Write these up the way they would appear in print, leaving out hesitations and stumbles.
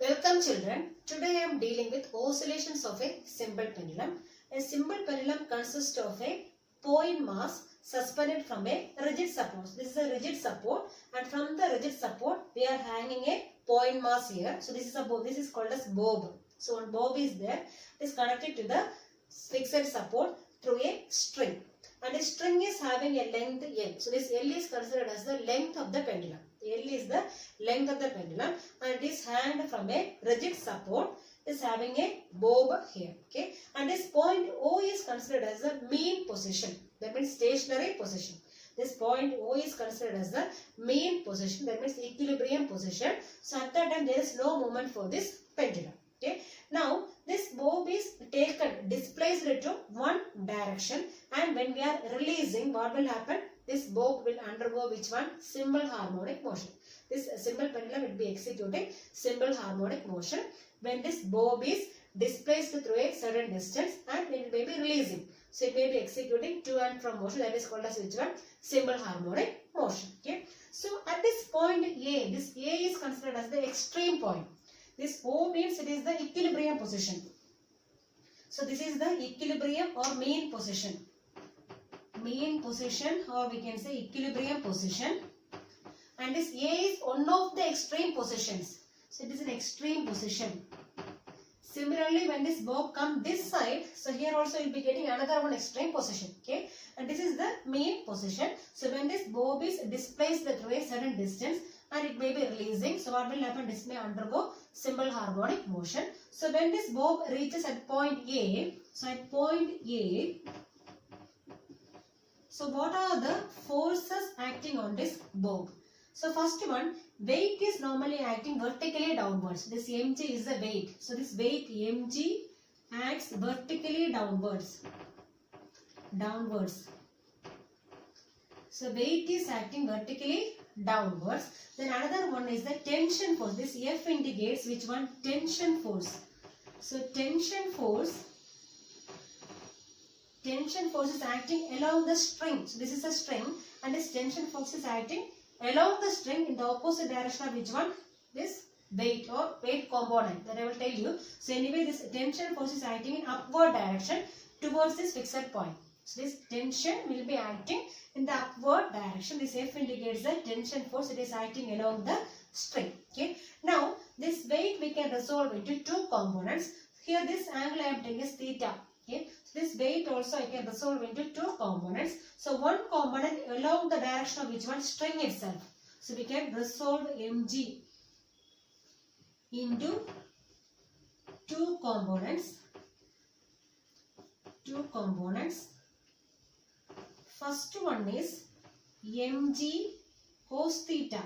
Welcome children. Today I am dealing with oscillations of a simple pendulum. A simple pendulum consists of a point mass suspended from a rigid support. This is a rigid support, and from the rigid support we are hanging a point mass here. So this is called as bob. So one bob is there. It is connected to the fixed support through a string. And the string is having a length L. So this L is considered as the length of the pendulum. L is the length of the pendulum, and it is hanged from a rigid support. Is having a bob here. Okay, and this point O is considered as the mean position. That means stationary position. This point O is considered as the mean position. That means equilibrium position. So at that time there is no movement for this pendulum. Okay. Now this bob is taken, displaced to one direction, and when we are releasing, what will happen? This bob will undergo which one? Simple harmonic motion. This simple pendulum will be executing simple harmonic motion when this bob is displaced through a certain distance and it may be releasing. So it may be executing to and from motion, that is called as which one? Simple harmonic motion. Okay. So at this point A, this A is considered as the extreme point. This O means it is the equilibrium position. So this is the equilibrium or mean position. Mean position, or we can say equilibrium position. And this A is one of the extreme positions. So it is an extreme position. Similarly, when this bob comes this side, so here also you will be getting another one extreme position. Okay, and this is the mean position. So when this bob is displaced through a certain distance and it may be releasing, so what will happen? This may undergo simple harmonic motion. So when this bob reaches at point A, so at point A, so what are the forces acting on this bob? So first one, weight is normally acting vertically downwards. This mg is the weight. So this weight mg acts vertically downwards. So weight is acting vertically downwards. Then another one is the tension force. This F indicates which one? Tension force. So tension force is acting along the string. So this is a string, and this tension force is acting along the string in the opposite direction of which one? This weight or weight component, that I will tell you. So anyway, this tension force is acting in upward direction towards this fixed point. So this tension will be acting in the upward direction. This F indicates the tension force. It is acting along the string. Okay. Now this weight we can resolve into two components. Here this angle I am taking is theta. Okay. So this weight also I can resolve into two components. So one component along the direction of which one? String itself. So we can resolve mg into two components. First one is mg cos theta.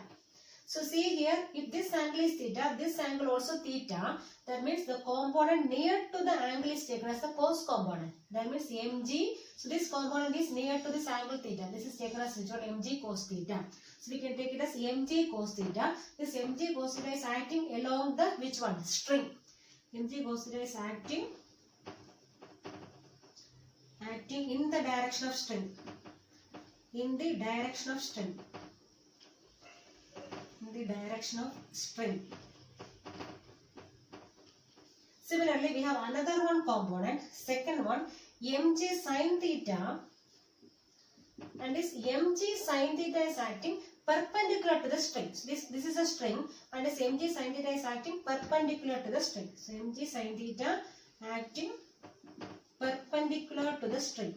So see here, if this angle is theta, this angle also theta, that means the component near to the angle is taken as the cos component. That means mg, so this component is near to this angle theta. This is taken as which one? Mg cos theta. So we can take it as mg cos theta. This mg cos theta is acting along the which one? String. Mg cos theta is acting in the direction of string. Similarly, we have another one component, second one, mg sin theta, and this mg sin theta is acting perpendicular to the string. So this is a string, and this mg sin theta is acting perpendicular to the string. So mg sin theta acting perpendicular to the string.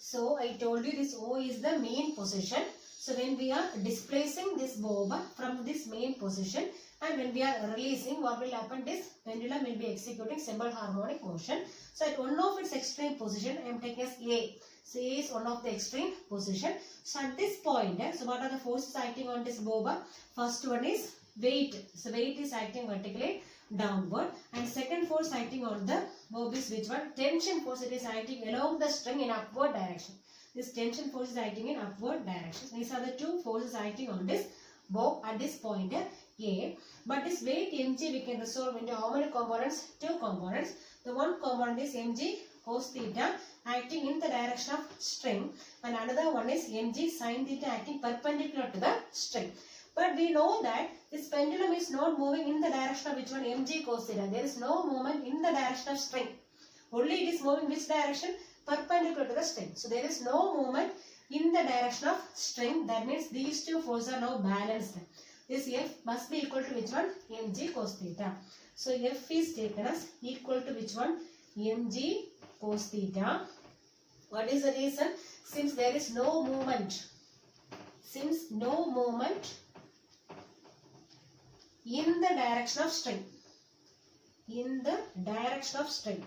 So I told you this O is the main position. So when we are displacing this bob from this main position and when we are releasing, what will happen? This pendulum will be executing simple harmonic motion. So at one of its extreme position, I am taking as A. So A is one of the extreme position. So at this point, so what are the forces acting on this bob? First one is weight. So weight is acting vertically downward, and second force acting on the bob is which one? Tension force. It is acting along the string in upward direction. This tension force is acting in upward direction. These are the two forces acting on this bob at this point A. But this weight mg we can resolve into how many components? Two components. The one component is mg cos theta acting in the direction of string, and another one is mg sin theta acting perpendicular to the string. But we know that this pendulum is not moving in the direction of which one? Mg cos theta. There is no movement in the direction of string. Only it is moving which direction? Perpendicular to the string. So there is no movement in the direction of string. That means these two forces are now balanced. This F must be equal to which one? Mg cos theta. So F is taken as equal to which one? Mg cos theta. What is the reason? Since there is no movement. Since no movement in the direction of string. In the direction of string.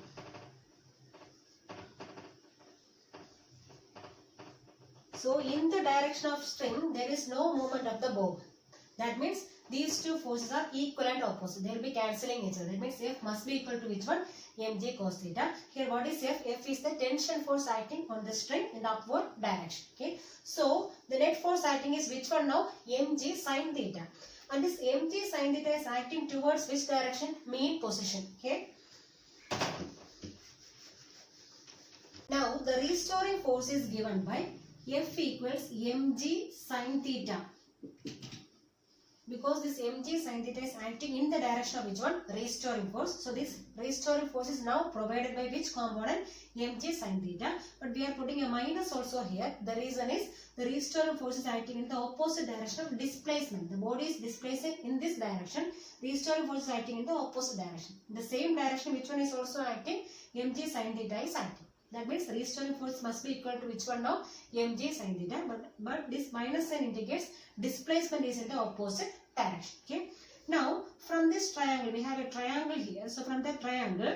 So in the direction of string, there is no movement of the bow. That means these two forces are equal and opposite. They will be cancelling each other. That means F must be equal to which one? Mg cos theta. Here what is F? F is the tension force acting on the string in the upward direction. Okay. So the net force acting is which one now? Mg sin theta. And this mg sin theta is acting towards which direction? Mean position. Okay. Now the restoring force is given by F equals mg sin theta. Because this mg sin theta is acting in the direction of which one? Restoring force. So this restoring force is now provided by which component? Mg sin theta. But we are putting a minus also here. The reason is the restoring force is acting in the opposite direction of displacement. The body is displacing in this direction. Restoring force is acting in the opposite direction. In the same direction which one is also acting? Mg sin theta is acting. That means restoring force must be equal to which one now? Mg sin theta. But this minus sign indicates displacement is in the opposite direction. Okay. Now from this triangle, we have a triangle here. So from that triangle,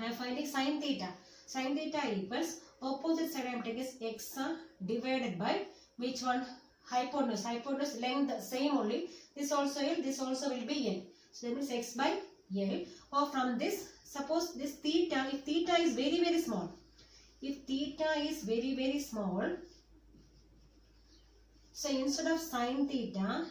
I am finding sin theta. Sin theta equals opposite side I am taking is x divided by which one? Hypotenuse. Hypotenuse length same only. This also L. This also will be L. So that means x by L. Or from this, suppose this theta, if theta is very very small, if theta is very very small, so instead of sin theta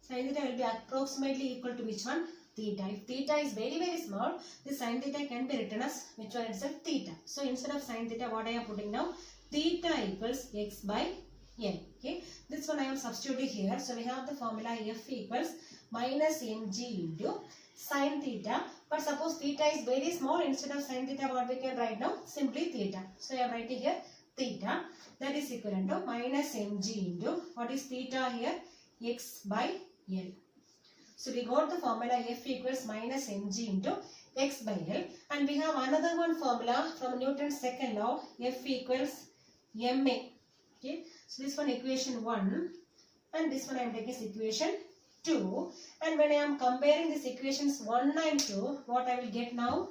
will be approximately equal to which one? Theta. If theta is very very small, this sin theta can be written as which one itself? Theta. So instead of sin theta, what I am putting now? Theta equals x by L. Okay. This one I am substituting here. So we have the formula F equals minus mg into sin theta. But suppose theta is very small, instead of sin theta what we can write now? Simply theta. So I am writing here theta, that is equivalent to minus mg into what is theta here? X by L. So we got the formula F equals minus mg into x by L. And we have another one formula from Newton's second law, F equals ma. Okay. So this one equation 1 and this one I am taking as equation 2. And when I am comparing these equations 1 and 2, what I will get now?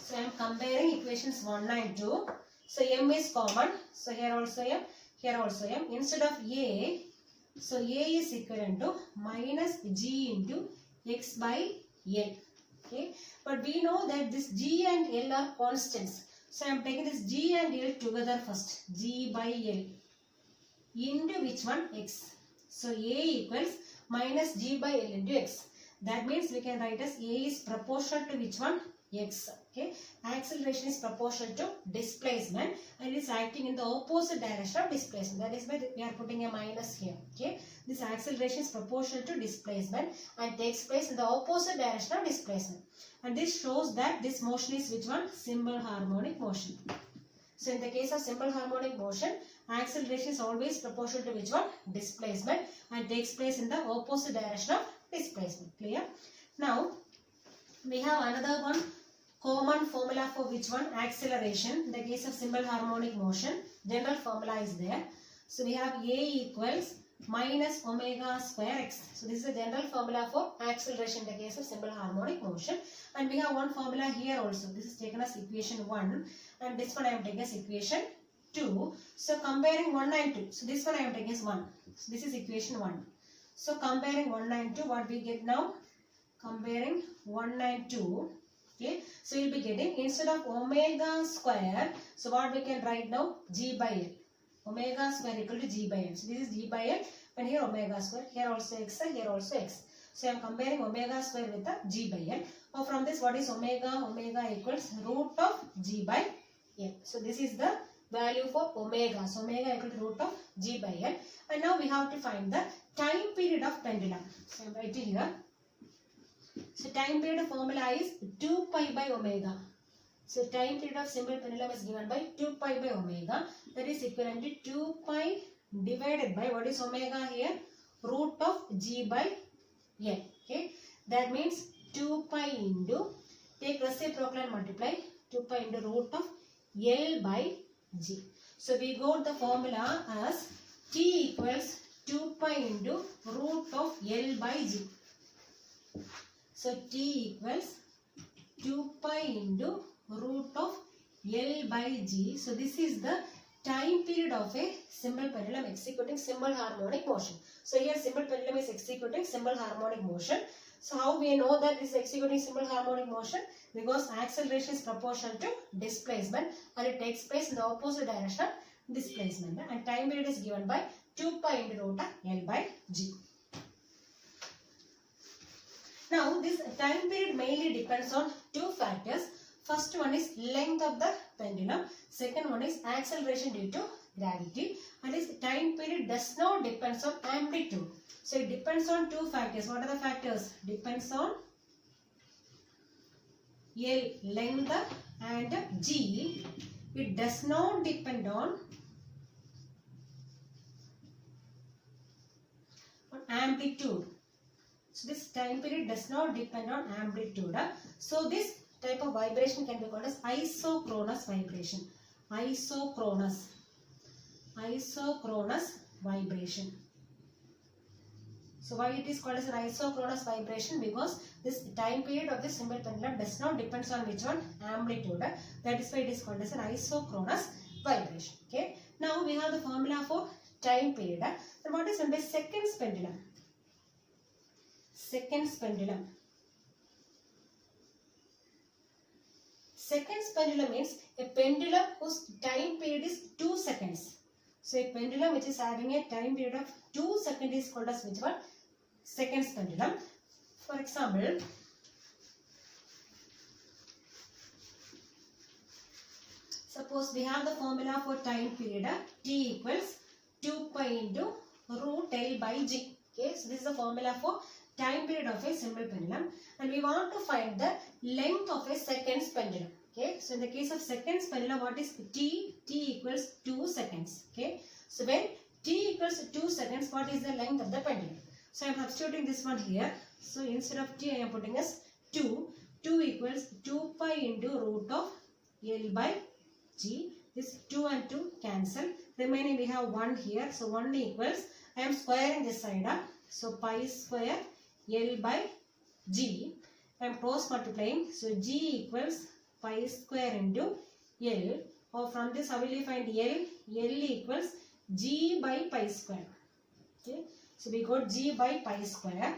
So I am comparing equations 1 and 2. So m is common. So here also m, here also m. Instead of a, so a is equivalent to minus g into x by L. Okay. But we know that this g and L are constants. So I am taking this g and L together first. G by L into which one? X. So a equals minus g by L into x. That means we can write as a is proportional to which one? X. Okay. Acceleration is proportional to displacement and it is acting in the opposite direction of displacement. That is why we are putting a minus here. Okay. This acceleration is proportional to displacement and takes place in the opposite direction of displacement. And this shows that this motion is which one? Simple harmonic motion. So in the case of simple harmonic motion, acceleration is always proportional to which one? Displacement and takes place in the opposite direction of displacement. Clear? Now we have another one common formula for which one? Acceleration. In the case of simple harmonic motion, general formula is there. So we have a equals minus omega square x. So this is the general formula for acceleration in the case of simple harmonic motion. And we have one formula here also. This is taken as equation 1 and this one I am taking as equation 2. So comparing 1 and 2. So this one I am taking as 1. So this is equation 1. So comparing 1 and 2, what we get now? Comparing 1 and 2. Okay. So you will be getting instead of omega square. So what we can write now? G by L. Omega square equal to G by L. So this is G by L and here omega square. Here also x, here also x. So I am comparing omega square with the G by L. Or from this, what is omega? Omega equals root of G by L. So this is the value for omega. So omega equal to root of G by L. And now we have to find the time period of pendulum. So I am writing here. So time period formula is 2 pi by omega. So time period of simple pendulum is given by 2 pi by omega. That is equivalent to 2 pi divided by, what is omega here? Root of G by L. Okay. That means 2 pi into, take reciprocal and multiply, 2 pi into root of L by G. So we got the formula as T equals 2 pi into root of L by G. So T equals 2 pi into root of L by G. So this is the time period of a simple pendulum executing simple harmonic motion. So here simple pendulum is executing simple harmonic motion. So how we know that it is executing simple harmonic motion? Because acceleration is proportional to displacement and it takes place in the opposite direction of displacement. And time period is given by 2 pi into root of L by G. Now this time period mainly depends on two factors. First one is length of the pendulum. Second one is acceleration due to gravity. And this time period does not depend on amplitude. So it depends on two factors. What are the factors? Depends on L, length, and G. It does not depend on amplitude. So this time period does not depend on amplitude. So this type of vibration can be called as isochronous vibration. Isochronous vibration. So why it is called as an isochronous vibration? Because this time period of the simple pendulum does not depend on which one? Amplitude. That is why it is called as an isochronous vibration. Okay. Now we have the formula for time period. Then what is meant by seconds pendulum? Seconds pendulum. Seconds pendulum means a pendulum whose time period is 2 seconds. So a pendulum which is having a time period of 2 seconds is called as which one? Seconds pendulum. For example, suppose we have the formula for time period T equals 2 pi into root L by G. Okay, so this is the formula for time period of a simple pendulum, and we want to find the length of a seconds pendulum. Okay, so in the case of seconds pendulum, what is T? T equals 2 seconds. Okay, so when T equals 2 seconds, what is the length of the pendulum? So I am substituting this one here. So instead of T, I am putting as 2. 2 equals 2 pi into root of L by G. This 2 and 2 cancel. Remaining we have 1 here. So 1 equals, I am squaring this side up. So pi square L by G. I am cross multiplying. So G equals pi square into L. Or from this, how will you find L? L equals G by pi square. Okay. So we got G by pi square.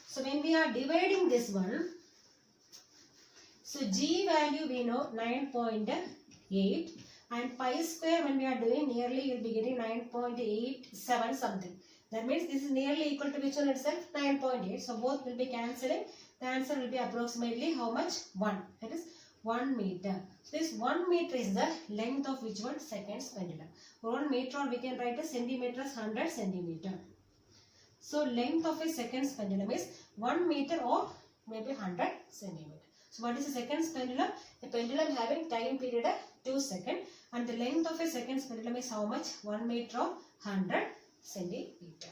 So when we are dividing this one, so G value we know 9.8 and pi square when we are doing nearly you will be getting 9.87 something. That means this is nearly equal to which one itself? 9.8. So both will be cancelling. The answer will be approximately how much? 1. That is 1 meter. So this 1 meter is the length of which one? Seconds pendulum. 1 meter, or we can write as centimeter as 100 centimeter. So length of a seconds pendulum is 1 meter or maybe 100 centimeter. So what is a seconds pendulum? A pendulum having time period of 2 seconds, and the length of a seconds pendulum is how much? 1 meter or 100 centimeter.